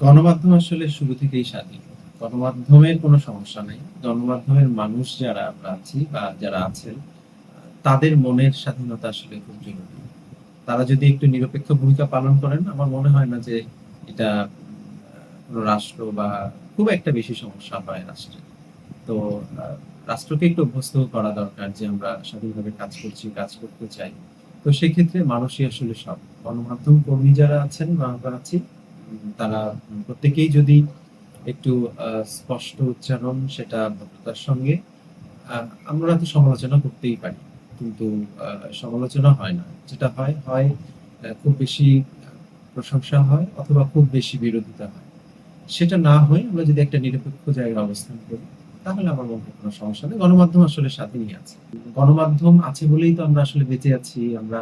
গণমাধ্যম আসলে শুরু থেকেই স্বাধীন। গণমাধ্যমের কোনো সমস্যা নাই। গণমাধ্যমের মানুষ যারা আমরা আছি বা যারা আছেন, তাদের মনের স্বাধীনতা আসলে খুব জরুরি। তারা যদি একটু নিরপেক্ষ ভূমিকা পালন করেন, আমার মনে হয় না যে এটা কোনো রাষ্ট্র বা খুব একটা বেশি সমস্যা হয় রাষ্ট্রে। তো রাষ্ট্রকে একটু অভ্যস্ত করা দরকার যে আমরা স্বাধীনভাবে কাজ করছি, কাজ করতে চাই। তো সেক্ষেত্রে মানুষই আসলে সব। গণমাধ্যম কর্মী যারা আছেন বা আমরা আছি, তারা প্রত্যেকেই যদি একটু স্পষ্ট উচ্চারণ সেটা ভদ্রতার সঙ্গে আমরা তো সমালোচনা করতেই পারি। কিন্তু সমালোচনা হয় না। যেটা হয়, হয় খুব বেশি প্রশংসা হয় অথবা খুব বেশি বিরোধিতা হয়। সেটা না হয়ে আমরা যদি একটা নিরপেক্ষ জায়গায় অবস্থান করি, তাহলে আমার মনে হয় কোনো সমস্যা নেই। গণমাধ্যম আসলে স্বাধীনই আছে। গণমাধ্যম আছে বলেই তো আমরা আসলে বেঁচে আছি। আমরা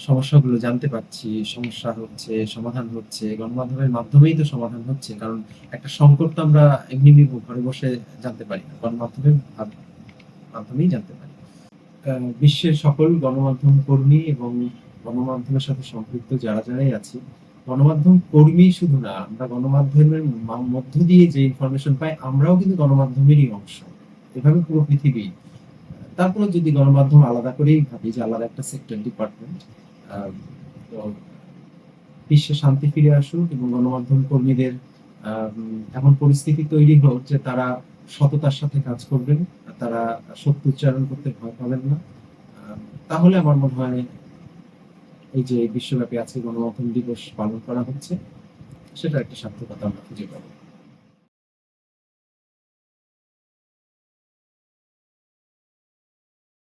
সমস্যাগুলো জানতে পারছি, সমস্যা হচ্ছে, সমাধান হচ্ছে। গণমাধ্যমের মাধ্যমেই তো সমাধান হচ্ছে। কারণ একটা সংকট তো আমরা এমনি ঘরে বসে জানতে পারি না। গণমাধ্যমের মাধ্যমেই জানতে পারি। বিশ্বের সকল গণমাধ্যম কর্মী এবং গণমাধ্যমের সাথে সম্পৃক্ত যারাই আছি, গণমাধ্যম কর্মী শুধু না, আমরা গণমাধ্যমের মধ্য দিয়ে যে ইনফরমেশন পাই, আমরাও কিন্তু গণমাধ্যমেরই অংশ। এভাবে পুরো পৃথিবী। তারপরে যদি গণমাধ্যম আলাদা করেই ভাবি যে আলাদা একটা সেক্টর ডিপার্টমেন্ট, তো বিশ্বে শান্তি ফিরে আসুক এবং গণমাধ্যম কর্মীদের এমন পরিস্থিতি তৈরি হোক যে তারা সততার সাথে কাজ করবেন, তারা সত্য উচ্চারণ করতে ভয় পাবেন না। আহ, তাহলে আমার মনে হয় এই যে বিশ্বব্যাপী আজকে গণমাধ্যম দিবস পালন করা হচ্ছে, সেটা একটা সার্থকতা আমরা খুঁজে পাবো।